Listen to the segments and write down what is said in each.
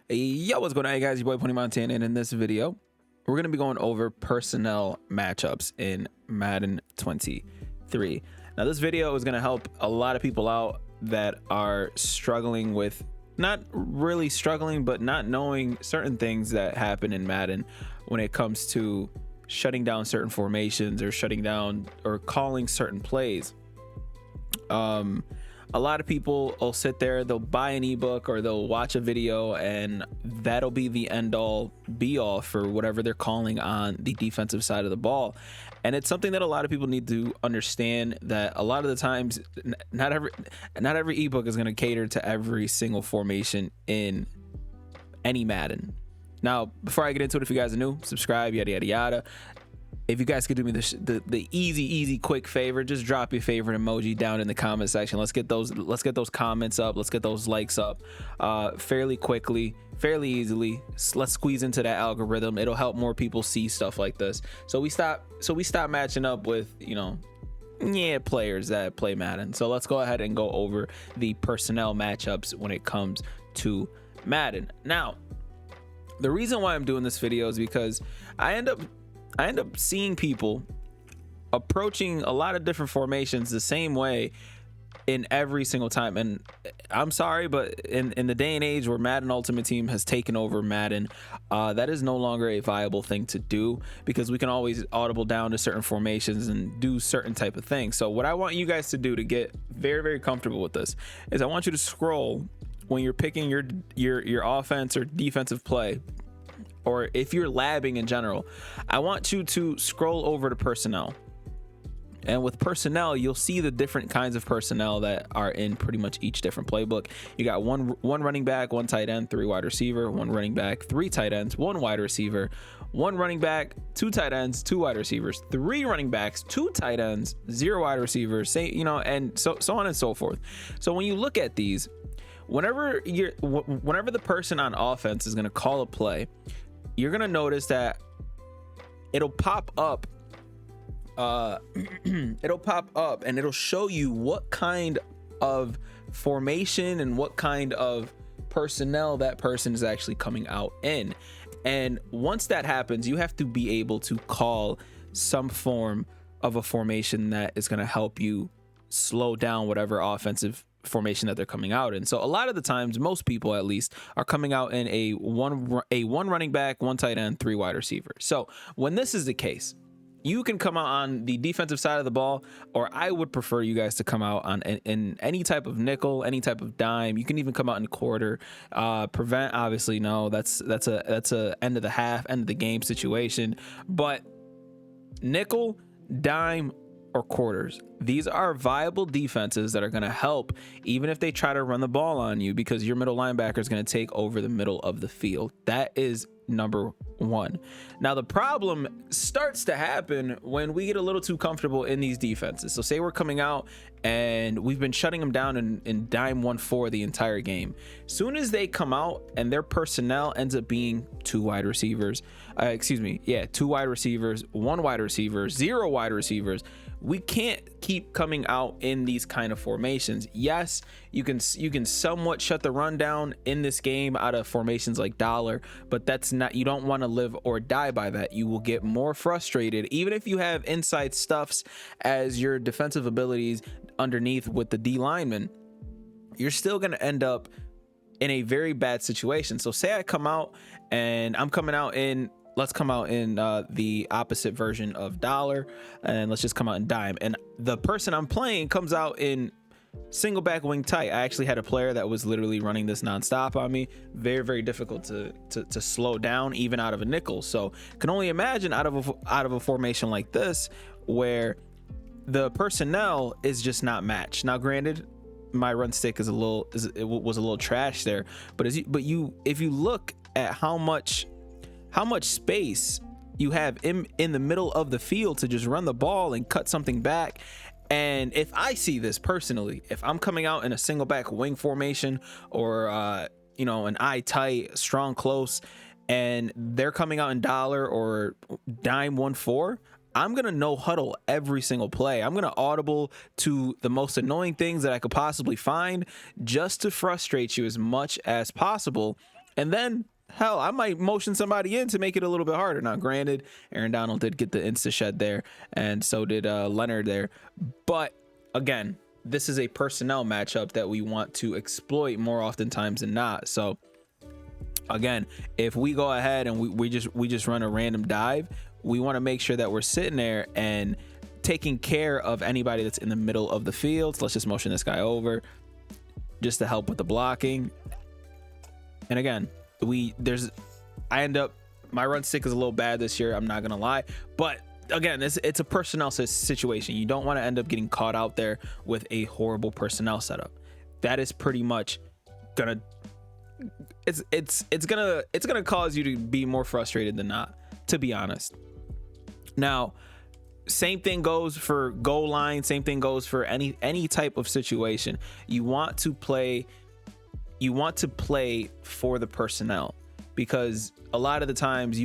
Yo, what's going on, hey guys? Your boy Pony Montana, and in this video, we're going to be going over personnel matchups in Madden 23. Now, this video is going to help a lot of people out that are struggling with, not really struggling, but not knowing certain things that happen in Madden when it comes to shutting down certain formations or shutting down or calling certain plays. A lot of people will sit there, they'll buy an ebook or they'll watch a video, and that'll be the end all be all for whatever they're calling on the defensive side of the ball. And it's something that a lot of people need to understand, that a lot of the times not every ebook is going to cater to every single formation in any Madden. Now, before I get into it, if you guys are new, subscribe, yada yada yada. If you guys could do me the easy quick favor, just drop your favorite emoji down in the comment section. Let's get those comments up, let's get those likes up fairly quickly, fairly easily. Let's squeeze into that algorithm. It'll help more people see stuff like this, so we stop matching up with players that play Madden. So let's go ahead and go over the personnel matchups when it comes to Madden. Now, the reason why I'm doing this video is because I end up seeing people approaching a lot of different formations the same way in every single time. And I'm sorry, but in the day and age where Madden Ultimate Team has taken over Madden, that is no longer a viable thing to do, because we can always audible down to certain formations and do certain type of things. So what I want you guys to do to get very comfortable with this is I want you to scroll when you're picking your offense or defensive play, or if you're labbing in general. I want you to scroll over to personnel, and with personnel you'll see the different kinds of personnel that are in pretty much each different playbook. You got one running back, one tight end, three wide receiver, one running back, three tight ends, one wide receiver, one running back, two tight ends, two wide receivers, three running backs, two tight ends, zero wide receivers, and so on and so forth. So when you look at these, whenever the person on offense is going to call a play, you're gonna notice that it'll pop up and it'll show you what kind of formation and what kind of personnel that person is actually coming out in. And once that happens, you have to be able to call some form of a formation that is going to help you slow down whatever offensive formation that they're coming out in. So a lot of the times, most people at least, are coming out in a one running back, one tight end, three wide receivers. So when this is the case, you can come out on the defensive side of the ball, or I would prefer you guys to come out on in any type of nickel, any type of dime. You can even come out in quarter. Prevent, obviously, no, that's a end of the half, end of the game situation. But nickel, dime, or quarters, these are viable defenses that are going to help even if they try to run the ball on you, because your middle linebacker is going to take over the middle of the field. That is number one. Now, the problem starts to happen when we get a little too comfortable in these defenses. So say we're coming out and we've been shutting them down in dime 1-4 the entire game. Soon as they come out and their personnel ends up being two wide receivers, two wide receivers, one wide receiver, zero wide receivers, we can't keep coming out in these kind of formations. Yes, you can somewhat shut the run down in this game out of formations like dollar, but that's not, you don't want to live or die by that. You will get more frustrated even if you have inside stuffs as your defensive abilities underneath with the D lineman. You're still going to end up in a very bad situation. So say I come out and I'm coming out in, let's come out in the opposite version of dollar, and let's just come out in dime, and the person I'm playing comes out in single back wing tight. I actually had a player that was literally running this nonstop on me. Very difficult to slow down even out of a nickel. So can only imagine out of a formation like this where the personnel is just not matched. Now, granted, my run stick was a little trash there, but if you look at how much space you have in the middle of the field to just run the ball and cut something back. And if I see this personally, if I'm coming out in a single back wing formation or an eye tight, strong close, and they're coming out in dollar or dime 1-4, I'm going to no huddle every single play. I'm going to audible to the most annoying things that I could possibly find just to frustrate you as much as possible. And then, hell, I might motion somebody in to make it a little bit harder. Now, granted, Aaron Donald did get the insta shed there, and so did Leonard there. But again, this is a personnel matchup that we want to exploit more oftentimes than not. So again, if we go ahead and we just run a random dive, we want to make sure that we're sitting there and taking care of anybody that's in the middle of the field. So let's just motion this guy over just to help with the blocking. And again, I end up, my run stick is a little bad this year, I'm not gonna lie, but again, it's a personnel situation. You don't want to end up getting caught out there with a horrible personnel setup. That is pretty much gonna, it's gonna cause you to be more frustrated than not, to be honest. Now, same thing goes for goal line, same thing goes for any type of situation. You want to play for the personnel, because a lot of the times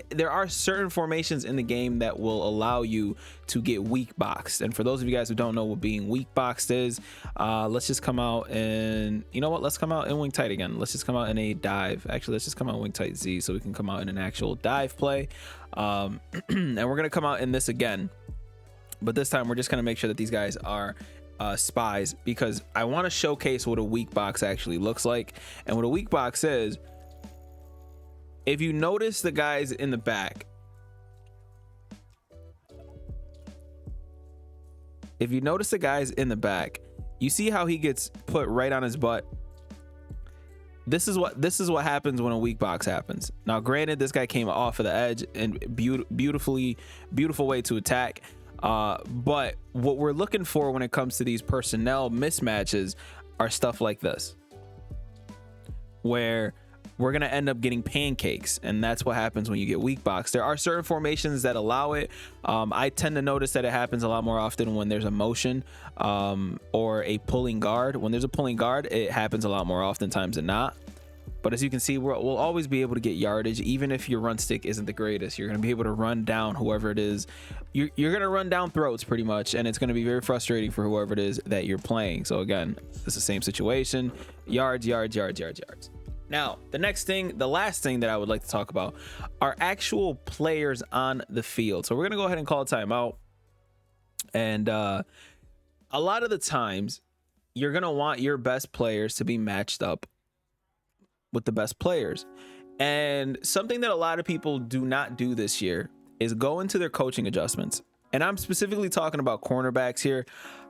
there are certain formations in the game that will allow you to get weak boxed. And for those of you guys who don't know what being weak boxed is, let's just come out and, you know what, let's come out in wing tight again. Let's just come out in a dive. Actually, let's just come out wing tight Z so we can come out in an actual dive play. And we're gonna come out in this again, but this time we're just gonna make sure that these guys are spies, because I want to showcase what a weak box actually looks like. And what a weak box is, if you notice the guys in the back, you see how he gets put right on his butt. This is what happens when a weak box happens. Now, granted, this guy came off of the edge and beautiful way to attack. But what we're looking for when it comes to these personnel mismatches are stuff like this, where we're going to end up getting pancakes. And that's what happens when you get weak box. There are certain formations that allow it. I tend to notice that it happens a lot more often when there's a motion or a pulling guard. When there's a pulling guard, it happens a lot more oftentimes than not. But as you can see, we'll always be able to get yardage. Even if your run stick isn't the greatest, you're going to be able to run down whoever it is. You're going to run down throats pretty much, and it's going to be very frustrating for whoever it is that you're playing. So again, it's the same situation. Yards. Now, the last thing that I would like to talk about are actual players on the field. So we're going to go ahead and call a timeout. And a lot of the times, you're going to want your best players to be matched up with the best players. And something that a lot of people do not do this year is go into their coaching adjustments. And I'm specifically talking about cornerbacks here,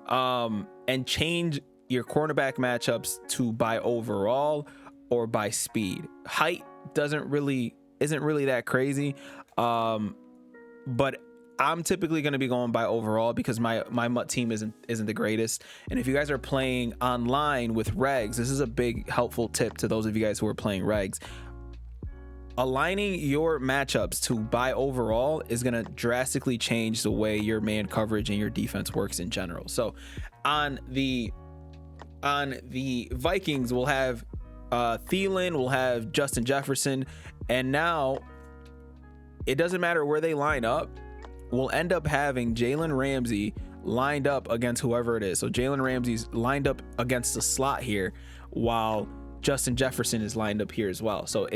and change your cornerback matchups to by overall or by speed. Height isn't really that crazy. But I'm typically going to be going by overall, because my MUT team isn't the greatest. And if you guys are playing online with regs, this is a big helpful tip to those of you guys who are playing regs. Aligning your matchups to by overall is going to drastically change the way your man coverage and your defense works in general. So on the Vikings, we'll have Thielen, we'll have Justin Jefferson, and now it doesn't matter where they line up. We'll end up having Jalen Ramsey lined up against whoever it is. So Jalen Ramsey's lined up against the slot here, while Justin Jefferson is lined up here as well. So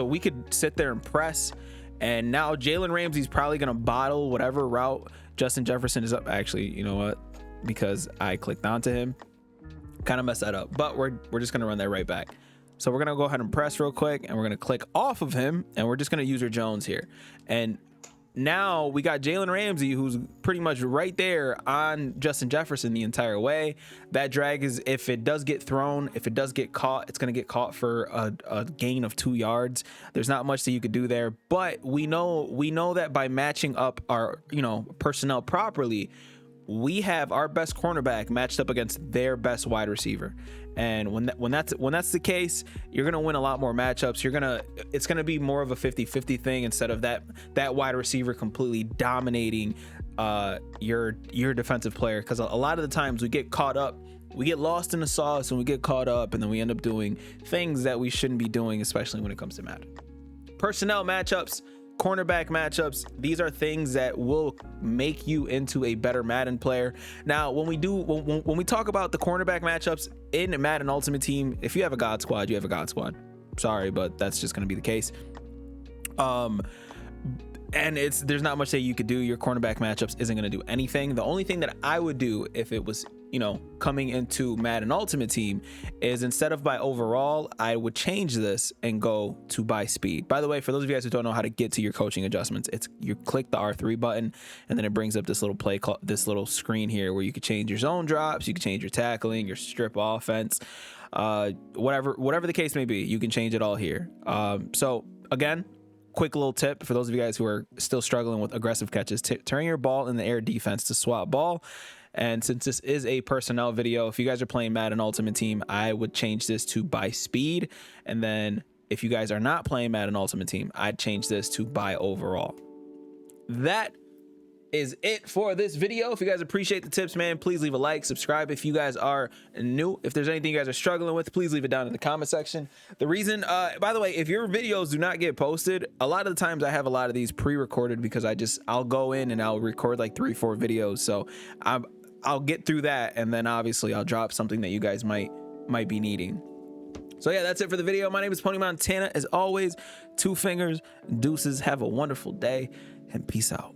we could sit there and press, and now Jalen Ramsey's probably going to bottle whatever route Justin Jefferson is up. Actually, you know what? Because I clicked onto him, kind of messed that up, but we're just going to run that right back. So we're going to go ahead and press real quick, and we're going to click off of him, and we're just going to use our Jones here. And now we got Jalen Ramsey, who's pretty much right there on Justin Jefferson the entire way. That drag is, if it does get thrown, if it does get caught, it's going to get caught for a gain of 2 yards. There's not much that you could do there, but we know that by matching up our personnel properly, we have our best cornerback matched up against their best wide receiver. And when that's the case, you're gonna win a lot more matchups. It's gonna be more of a 50-50 thing, instead of that wide receiver completely dominating your defensive player. Because a lot of the times we get caught up, we get lost in the sauce, and we get caught up, and then we end up doing things that we shouldn't be doing, especially when it comes to Madden. Personnel matchups, cornerback matchups, these are things that will make you into a better Madden player. Now, when we talk about the cornerback matchups in Madden Ultimate Team, if you have a God Squad, you have a God Squad. Sorry, but that's just going to be the case. And there's not much that you could do. Your cornerback matchups isn't going to do anything. The only thing that I would do if it was, you know, coming into Madden Ultimate Team is, instead of by overall, I would change this and go to by speed. By the way, for those of you guys who don't know how to get to your coaching adjustments, it's you click the R3 button and then it brings up this little this little screen here where you could change your zone drops, you can change your tackling, your strip offense, whatever the case may be, you can change it all here. So again, quick little tip for those of you guys who are still struggling with aggressive catches: turn your ball in the air defense to swap ball. And since this is a personnel video, if you guys are playing Madden Ultimate Team, I would change this to by speed. And then if you guys are not playing Madden Ultimate Team, I'd change this to by overall. That is it for this video. If you guys appreciate the tips, man, please leave a like, subscribe if you guys are new. If there's anything you guys are struggling with, please leave it down in the comment section. The reason, by the way, if your videos do not get posted, a lot of the times I have a lot of these pre-recorded because I'll go in and I'll record like 3-4 videos. So I'll get through that, and then obviously I'll drop something that you guys might be needing. So yeah, that's it for the video. My name is Pony Montana. As always, 2 fingers, deuces. Have a wonderful day, and peace out.